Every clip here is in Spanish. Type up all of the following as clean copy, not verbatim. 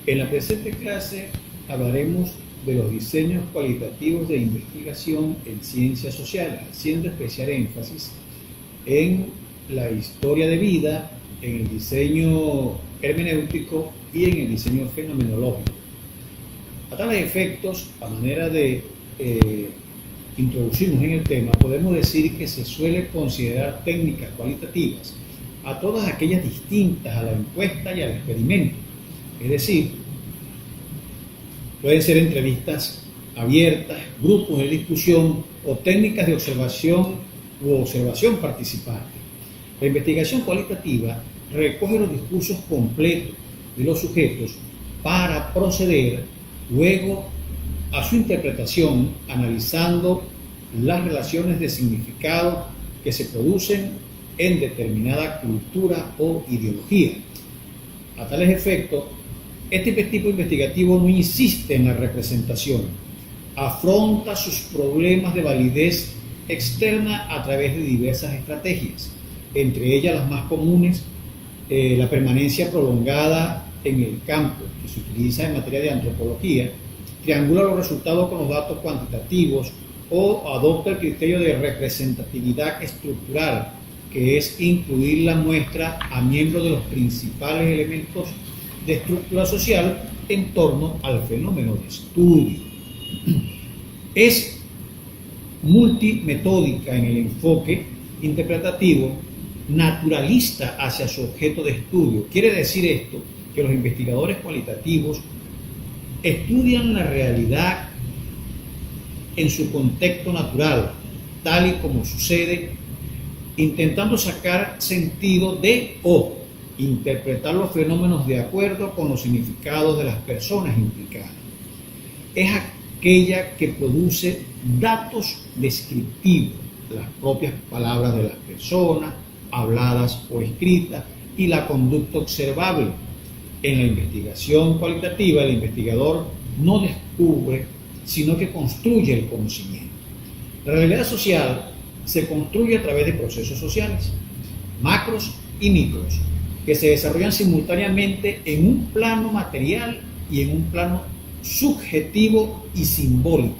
En la presente clase hablaremos de los diseños cualitativos de investigación en ciencias sociales, haciendo especial énfasis en la historia de vida, en el diseño hermenéutico y en el diseño fenomenológico. A tales efectos, a manera de introducirnos en el tema, podemos decir que se suele considerar técnicas cualitativas a todas aquellas distintas a la encuesta y al experimento. Es decir, pueden ser entrevistas abiertas, grupos de discusión o técnicas de observación u observación participante. La investigación cualitativa recoge los discursos completos de los sujetos para proceder luego a su interpretación, analizando las relaciones de significado que se producen en determinada cultura o ideología. A tales efectos, este tipo investigativo no insiste en la representación, afronta sus problemas de validez externa a través de diversas estrategias, entre ellas las más comunes, la permanencia prolongada en el campo, que se utiliza en materia de antropología, triangula los resultados con los datos cuantitativos o adopta el criterio de representatividad estructural, que es incluir la muestra a miembros de los principales elementos de estructura social en torno al fenómeno de estudio. Es multimetódica en el enfoque interpretativo, naturalista hacia su objeto de estudio. Quiere decir esto que los investigadores cualitativos estudian la realidad en su contexto natural, tal y como sucede, intentando sacar sentido de o interpretar los fenómenos de acuerdo con los significados de las personas implicadas. Es aquella que produce datos descriptivos, las propias palabras de las personas, habladas o escritas, y la conducta observable. En la investigación cualitativa, el investigador no descubre, sino que construye el conocimiento. La realidad social se construye a través de procesos sociales, macros y micros, que se desarrollan simultáneamente en un plano material y en un plano subjetivo y simbólico.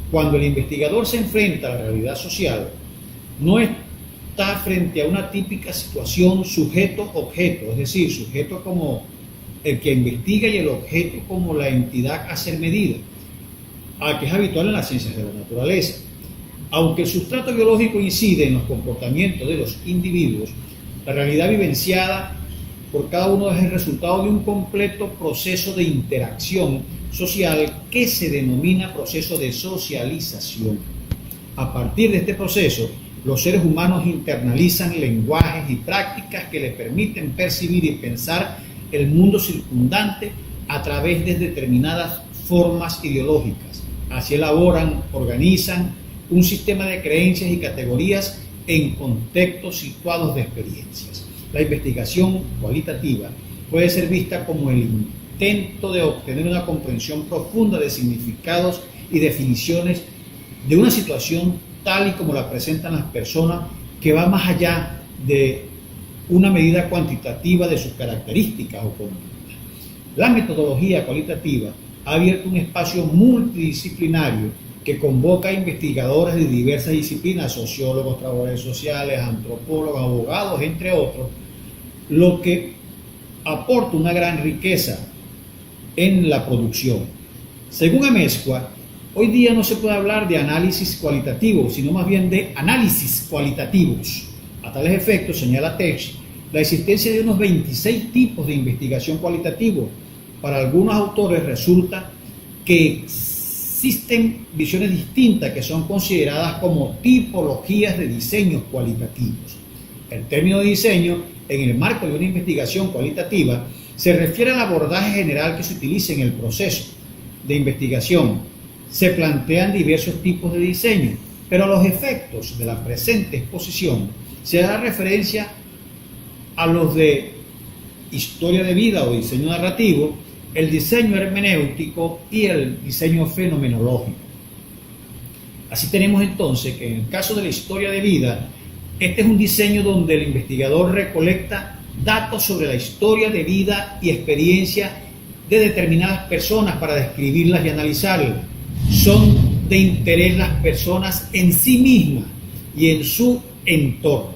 Cuando el investigador se enfrenta a la realidad social, no está frente a una típica situación sujeto-objeto, es decir, sujeto como el que investiga y el objeto como la entidad a ser medida, a que es habitual en las ciencias de la naturaleza. Aunque el sustrato biológico incide en los comportamientos de los individuos, la realidad vivenciada por cada uno es el resultado de un completo proceso de interacción social que se denomina proceso de socialización. A partir de este proceso, los seres humanos internalizan lenguajes y prácticas que les permiten percibir y pensar el mundo circundante a través de determinadas formas ideológicas. Así elaboran, organizan un sistema de creencias y categorías en contextos situados de experiencias. La investigación cualitativa puede ser vista como el intento de obtener una comprensión profunda de significados y definiciones de una situación tal y como la presentan las personas, que va más allá de una medida cuantitativa de sus características o conductas. La metodología cualitativa ha abierto un espacio multidisciplinario que convoca a investigadores de diversas disciplinas, sociólogos, trabajadores sociales, antropólogos, abogados, entre otros, lo que aporta una gran riqueza en la producción. Según Amezcua, hoy día no se puede hablar de análisis cualitativo, sino más bien de análisis cualitativos. A tales efectos, señala Tech, la existencia de unos 26 tipos de investigación cualitativo. Para algunos autores resulta que existen visiones distintas que son consideradas como tipologías de diseños cualitativos. El término de diseño, en el marco de una investigación cualitativa, se refiere al abordaje general que se utiliza en el proceso de investigación. Se plantean diversos tipos de diseño, pero a los efectos de la presente exposición se da referencia a los de historia de vida o diseño narrativo, el diseño hermenéutico y el diseño fenomenológico. Así tenemos entonces que en el caso de la historia de vida, este es un diseño donde el investigador recolecta datos sobre la historia de vida y experiencia de determinadas personas para describirlas y analizarlas. Son de interés las personas en sí mismas y en su entorno.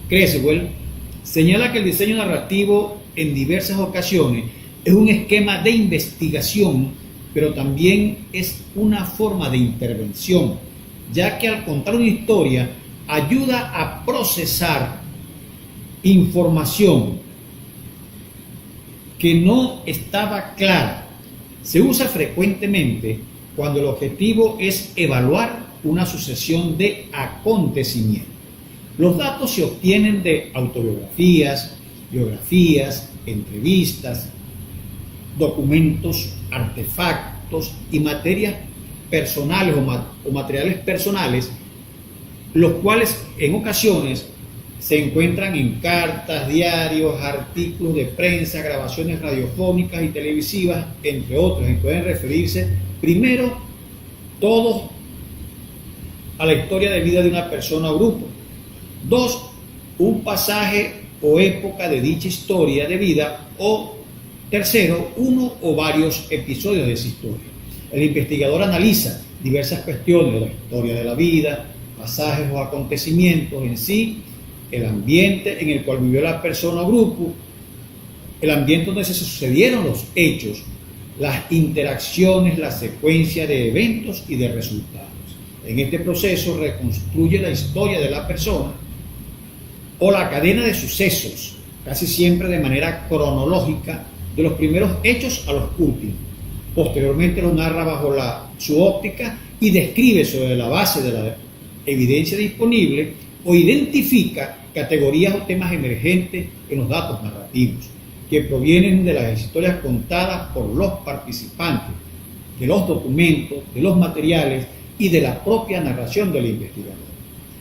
Creswell señala que el diseño narrativo en diversas ocasiones es un esquema de investigación, pero también es una forma de intervención, ya que al contar una historia ayuda a procesar información que no estaba clara. Se usa frecuentemente cuando el objetivo es evaluar una sucesión de acontecimientos. Los datos se obtienen de autobiografías, biografías, entrevistas, documentos, artefactos y materias personales o materiales personales, los cuales en ocasiones se encuentran en cartas, diarios, artículos de prensa, grabaciones radiofónicas y televisivas, entre otros, y pueden referirse primero todos a la historia de vida de una persona o grupo. 2. Un pasaje o época de dicha historia de vida, o tercero, uno o varios episodios de esa historia. El investigador analiza diversas cuestiones de la historia de la vida, pasajes o acontecimientos en sí, el ambiente en el cual vivió la persona o grupo, el ambiente donde se sucedieron los hechos, las interacciones, la secuencia de eventos y de resultados. En este proceso reconstruye la historia de la persona o la cadena de sucesos, casi siempre de manera cronológica, de los primeros hechos a los últimos. Posteriormente los narra bajo su óptica y describe sobre la base de la evidencia disponible o identifica categorías o temas emergentes en los datos narrativos que provienen de las historias contadas por los participantes, de los documentos, de los materiales y de la propia narración del investigador.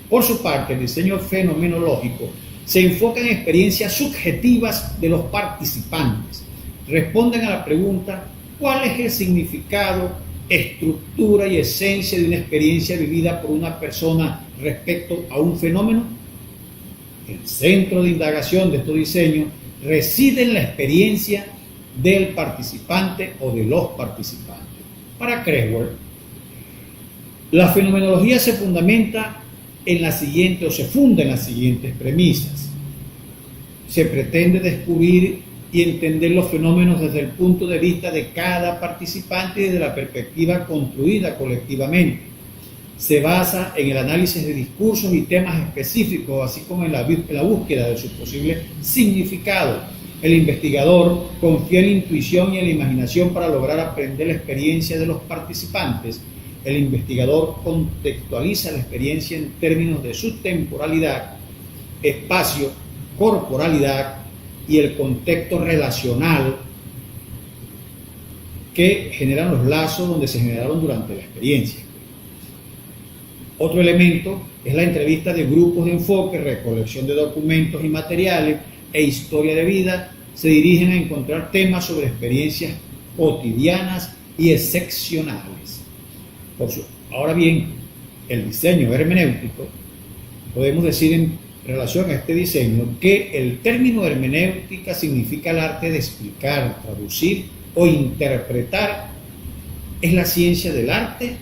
Por su parte, el diseño fenomenológico se enfoca en experiencias subjetivas de los participantes. Responden a la pregunta: ¿cuál es el significado, estructura y esencia de una experiencia vivida por una persona respecto a un fenómeno? El centro de indagación de estos diseños reside en la experiencia del participante o de los participantes. Para Creswell, la fenomenología se funda en las siguientes premisas. Se pretende descubrir y entender los fenómenos desde el punto de vista de cada participante y desde la perspectiva construida colectivamente. Se basa en el análisis de discursos y temas específicos, así como en la búsqueda de su posible significado. El investigador confía en la intuición y en la imaginación para lograr aprender la experiencia de los participantes. El investigador contextualiza la experiencia en términos de su temporalidad, espacio, corporalidad y el contexto relacional que generan los lazos donde se generaron durante la experiencia. Otro elemento es la entrevista de grupos de enfoque, recolección de documentos y materiales e historia de vida. Se dirigen a encontrar temas sobre experiencias cotidianas y excepcionales. Ahora bien, el diseño hermenéutico, podemos decir en relación a este diseño que el término hermenéutica significa el arte de explicar, traducir o interpretar. Es la ciencia del arte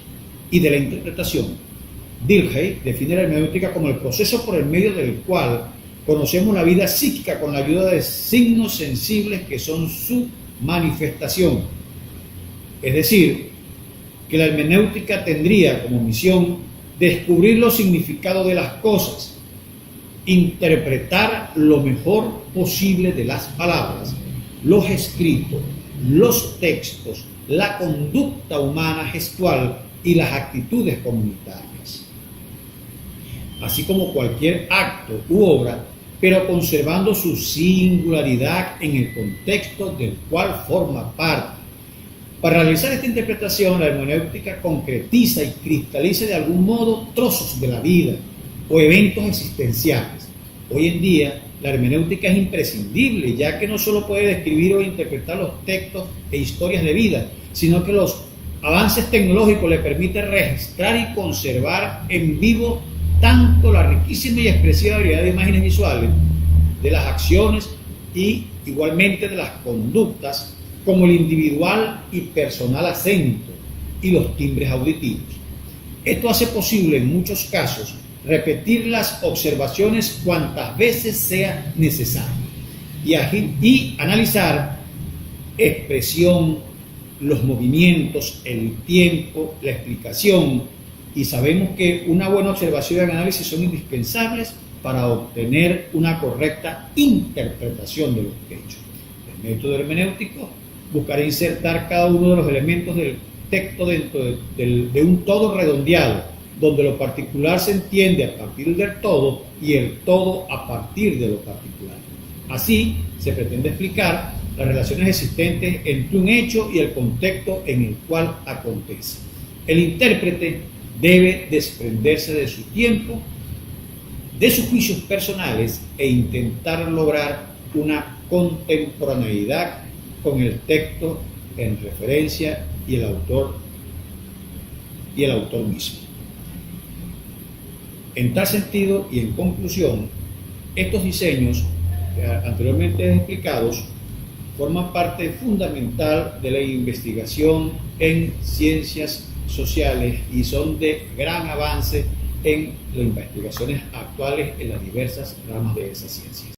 y de la interpretación. Dilthey define la hermenéutica como el proceso por el medio del cual conocemos la vida psíquica con la ayuda de signos sensibles que son su manifestación. Es decir, que la hermenéutica tendría como misión descubrir los significados de las cosas, interpretar lo mejor posible de las palabras, los escritos, los textos, la conducta humana gestual y las actitudes comunitarias, así como cualquier acto u obra, pero conservando su singularidad en el contexto del cual forma parte. Para realizar esta interpretación, la hermenéutica concretiza y cristaliza de algún modo trozos de la vida o eventos existenciales. Hoy en día, la hermenéutica es imprescindible, ya que no solo puede describir o interpretar los textos e historias de vida, sino que los avances tecnológicos le permiten registrar y conservar en vivo tanto la riquísima y expresiva variedad de imágenes visuales, de las acciones y igualmente de las conductas como el individual y personal acento y los timbres auditivos. Esto hace posible en muchos casos repetir las observaciones cuantas veces sea necesario y analizar expresión, los movimientos, el tiempo, la explicación, y sabemos que una buena observación y análisis son indispensables para obtener una correcta interpretación de los hechos. El método hermenéutico buscará insertar cada uno de los elementos del texto dentro de un todo redondeado, donde lo particular se entiende a partir del todo y el todo a partir de lo particular. Así, se pretende explicar las relaciones existentes entre un hecho y el contexto en el cual acontece. El intérprete debe desprenderse de su tiempo, de sus juicios personales e intentar lograr una contemporaneidad con el texto en referencia y el autor mismo. En tal sentido y en conclusión, estos diseños anteriormente explicados forman parte fundamental de la investigación en ciencias sociales y son de gran avance en las investigaciones actuales en las diversas ramas de esa ciencia.